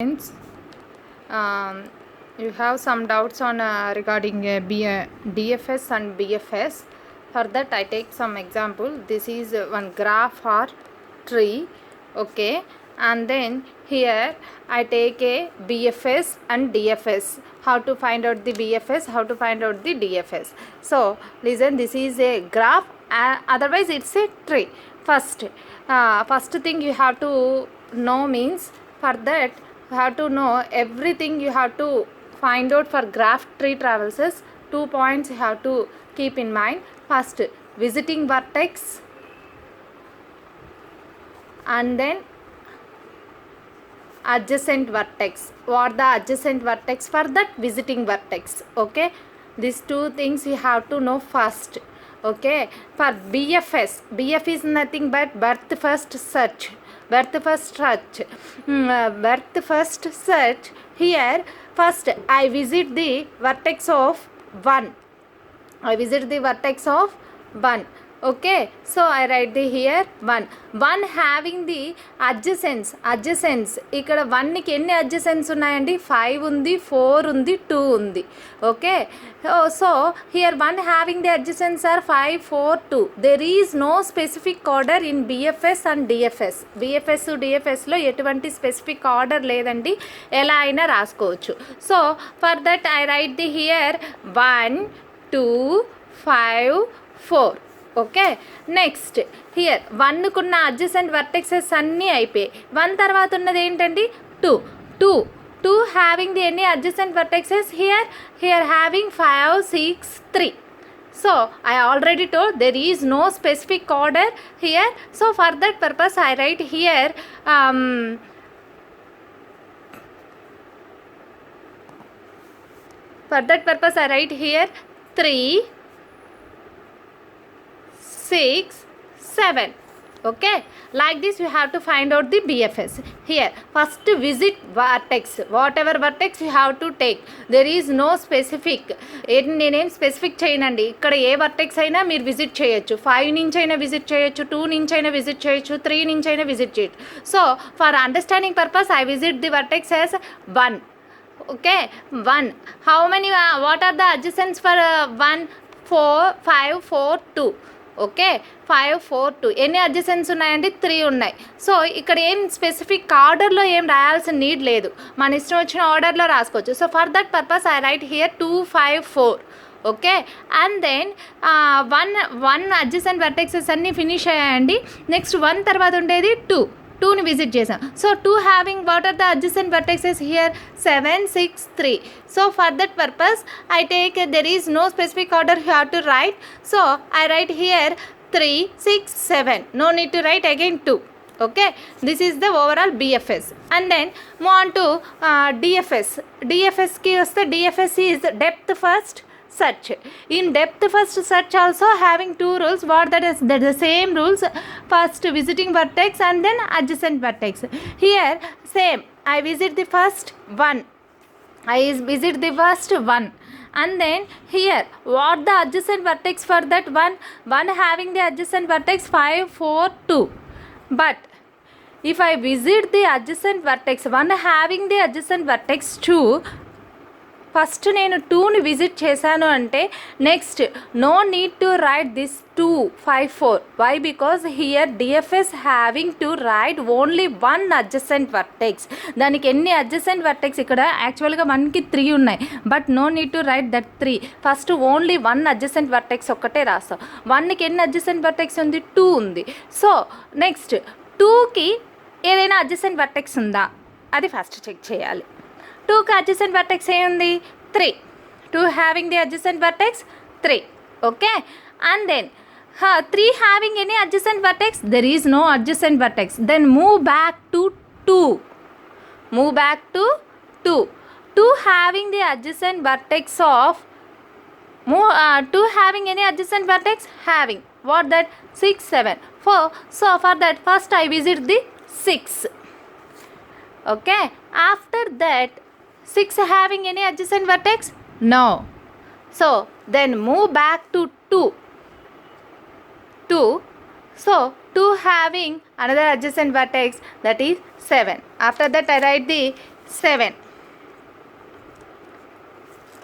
Friends, you have some doubts on regarding DFS and BFS. For that, I take some example. This is one graph or tree, okay, and then here I take a BFS and DFS. How to find out the BFS? How to find out the DFS? So listen, this is a graph. Otherwise, it's a tree. First thing you have to know means for that. You have to know everything. You have to find out for graph tree traverses. 2 points you have to keep in mind. First, visiting vertex, and then adjacent vertex. What the adjacent vertex for that visiting vertex? Okay, these two things you have to know first. Okay, for BFS, BF is nothing but birth first search. Birth first search. Here first I visit the vertex of 1. I visit the vertex of 1. Okay, so I write the here 1 having the adjacents. ఇక్కడ 1 కి ఎన్ని adjacents ఉన్నాయండి? 5 ఉంది, 4 ఉంది, 2 ఉంది. Okay, so here 1 having the adjacents are 5, 4, 2. There is no specific order in BFS and DFS. BFS DFSలో ఎటువంటి specific order లేదండి, ఎలా అయినా రాసుకోవచ్చు. So for that I write the here 1, 2, 5, 4. Okay, next here 1కున్న అడ్జసెంట్ వర్టెక్సెస్ అన్నీ అయిపోయాయి. 1 తర్వాత ఉన్నది ఏంటండి? 2 హ్యావింగ్ ది ఎన్ని adjacent vertices? Here having 5, 6, 3. So I already told there is no specific order here. So for that purpose I write here for that purpose I write here 3, 6, 7. Okay, like this you have to find out the BFS. Here first visit vertex, whatever vertex you have to take. There is no specific. నేనేం specific చేయనండి, ఇక్కడ ఏ vertex అయినా మీరు visit చేయొచ్చు. 5 నుంచి అయినా visit చేయొచ్చు, 2 నుంచి అయినా విజిట్ చేయొచ్చు, 3 నుంచి అయినా విజిట్ చేయొచ్చు. So for understanding purpose I visit the vertex as 1. okay, 1. How many what are the adjacents for 1? 4, 5, 4, 2. Okay, 5, 4, 2. ఎన్ని అడ్జసెంట్స్ ఉన్నాయండి? 3 ఉన్నాయి. సో ఇక్కడ ఏం స్పెసిఫిక్ ఆర్డర్లో ఏం రాయాల్సిన నీడ్ లేదు, మన ఇష్టం వచ్చిన ఆర్డర్లో రాసుకోవచ్చు. So for that purpose I write here 2, 5, 4. Okay, and then 1 adjacent vertices అన్నీ ఫినిష్ అయ్యాయండి. నెక్స్ట్ 1 తర్వాత ఉండేది 2ని విజిట్ చేసాం. So 2 having what are the adjacent vertices here? 7, 6, 3. So for that purpose I take there is no specific order you have to write. So I write here 3, 6, 7. No need to write again 2. Okay, this is the overall BFS. And then move on to DFS. DFS ki vaste DFS is depth first search. In depth first search also having 2 rules. What that is? That the same rules. First visiting vertex and then adjacent vertex. Here same. I visit the first 1. And then here what the adjacent vertex for that 1 having the adjacent vertex 5, 4, 2. But if I visit the adjacent vertex 1 having the adjacent vertex 2, first నేను 2ని visit చేశాను అంటే next no need to write this 2, 5, 4. Why? Because here DFS having to write only 1 adjacent vertex. దానికి ఎన్ని adjacent vertex? ఇక్కడ యాక్చువల్గా 1కి 3 ఉన్నాయి, but no need to write that 3. First only 1 adjacent vertex ఒక్కటే రాస్తాం. 1కి ఎన్ని అడ్జసెంట్ వర్టెక్స్ ఉంది? 2 ఉంది. సో నెక్స్ట్ 2కి ఏదైనా అడ్జసెంట్ వర్టెక్స్ ఉందా అది ఫస్ట్ చెక్ చేయాలి. 2కి adjacent vertex ఏముంది? 3. 2 having the adjacent vertex 3. Okay, and then 3 having any adjacent vertex? There is no adjacent vertex. Then move back to 2. 2 having the adjacent vertex of 2 having any adjacent vertex? Having what? That 6, 7, 4. So for that first I visit the 6. Okay, after that 6 having any adjacent vertex? No. So then move back to 2. So 2 having another adjacent vertex, that is 7. After that I write the 7.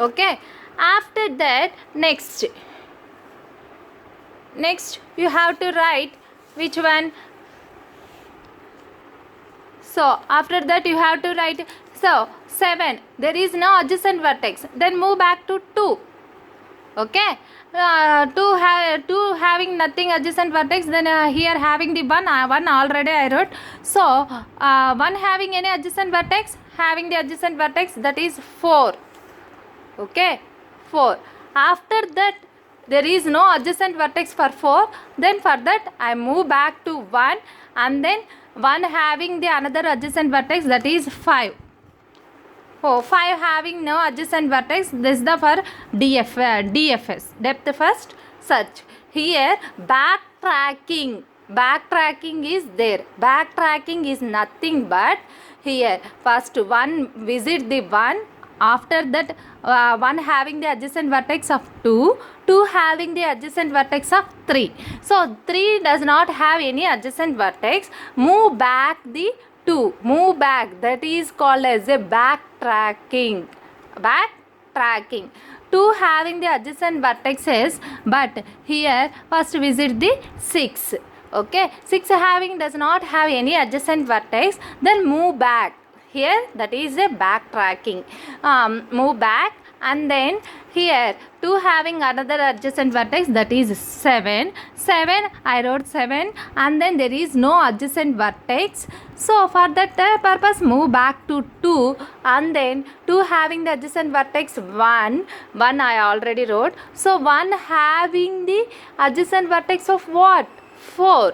Okay, after that next you have to write which one. So after that you have to write, so 7, there is no adjacent vertex, then move back to 2. Okay, 2 having nothing adjacent vertex, then here having the 1 already I wrote. So 1 having any adjacent vertex, having the adjacent vertex, that is 4. Okay, 4. After that there is no adjacent vertex for 4, then for that I move back to 1, and then 1 having the another adjacent vertex, that is 5. Oh, 5 having no adjacent vertex, this is the for DFS, depth first search. Here backtracking is there. Backtracking is nothing but here first 1 visit the 1, after that 1 having the adjacent vertex of 2, 2 having the adjacent vertex of 3. So 3 does not have any adjacent vertex, move back the 2, move back, that is called as a backtracking. 2 having the adjacent vertexes, but here first visit the 6. Okay, 6 having does not have any adjacent vertex, then move back. Here that is a backtracking. Move back, and then here 2 having another adjacent vertex, that is 7. I wrote 7, and then there is no adjacent vertex, so for that purpose move back to 2, and then 2 having the adjacent vertex 1 I already wrote. So 1 having the adjacent vertex of what? 4.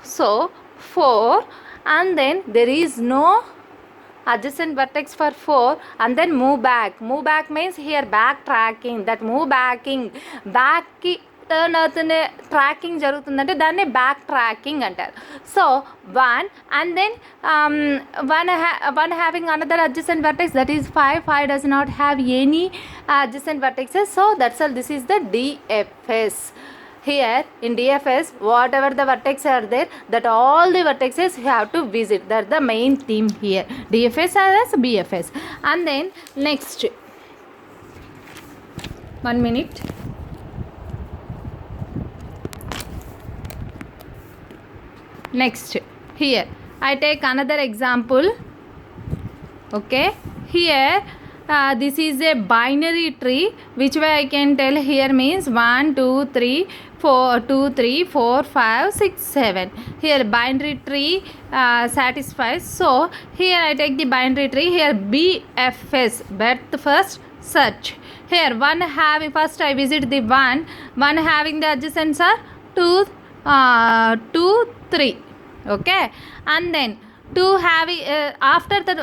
So 4, and then there is no adjacent vertex for 4, and then move back means here backtracking, that move backing, back ki turn అవుతుంది, tracking జరుగుతుందంటే దాన్ని back tracking అంటారు. So 1, and then 1 having another adjacent vertex, that is 5 does not have any adjacent vertexes, so that's all. This is the DFS. Here in DFS, whatever the vertex are there, that all the vertexes you have to visit. That's the main theme here. DFS as BFS. And then next, 1 minute. Next, here I take another example. Okay, here this is a binary tree, which way I can tell here means 1 2 3 4 2 3 4 5 6 7. Here binary tree satisfies. So here I take the binary tree. Here BFS, breadth first search. Here 1 having, first I visit the 1 having the adjacents are 2 3. Okay, and then 2 having after that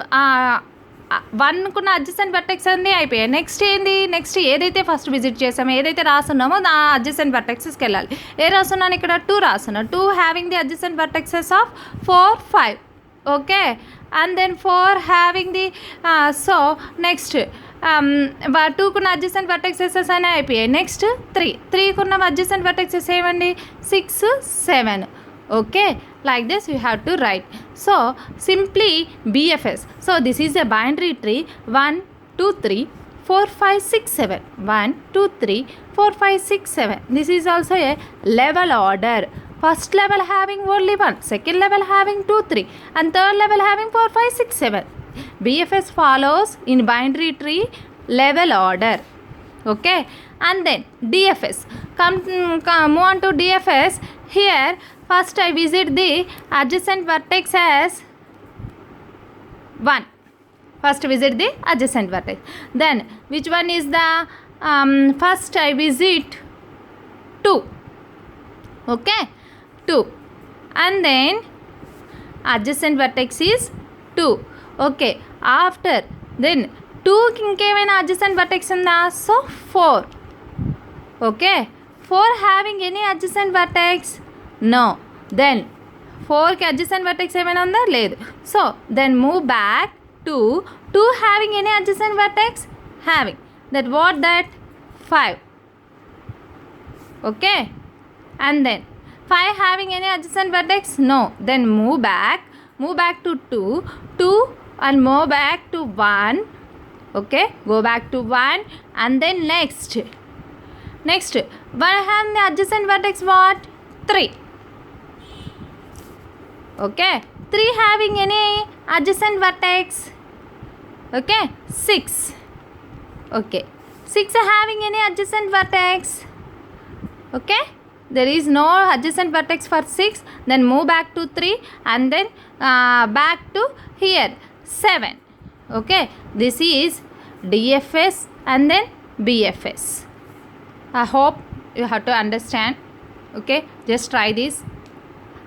1 కున్న adjacent vertex అన్నీ అయిపోయాయి. Next ఏంది, next ఏదైతే first visit చేసామో, ఏదైతే రాస్తున్నామో ఆ adjacent వర్టెక్సెస్కి వెళ్ళాలి. రాస్తున్నాను ఇక్కడ 2 రాస్తున్నా. 2 having the adjacent vertices of 4 5. Okay, and then 4 having the so next 2 కున్న అడ్జసెంట్ వర్టెక్సెస్ అనే అయిపోయాయి. నెక్స్ట్ 3 కున్న అడ్జసెంట్ వర్టెక్సెస్ ఏమండి 6 7. Okay, like this you have to write. So simply BFS. So this is a binary tree 1 2 3 4 5 6 7. 1 2 3 4 5 6 7. This is also a level order. First level having only 1, second level having 2 3, and third level having 4 5 6 7. BFS follows in binary tree level order. Okay, and then DFS. Move on to DFS. Here first I visit the adjacent vertex as 1. First visit the adjacent vertex. Then which one is the first I visit 2. Okay, 2, and then adjacent vertex is 2. Okay, after then 2 ఇంకేమైనా adjacent vertex ఉందా? So 4. Okay, 4 having any adjacent vertex? No. Then 4కి adjacent vertex ఏమైనా ఉందా? లేదు. So then move back to 2 having any adjacent vertex? Having. That what that? 5. Okay, and then 5 having any adjacent vertex? No. Then move back to 2 and move back to 1. Okay, go back to 1 and then next one have the adjacent vertex what? 3. Okay, 3 having any adjacent vertex? Okay, 6. Okay, 6 having any adjacent vertex? Okay, there is no adjacent vertex for 6. Then move back to 3 and then back to here 7. Okay, this is DFS and then BFS. I hope you have to understand. Okay, just try this.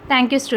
Thank you, students.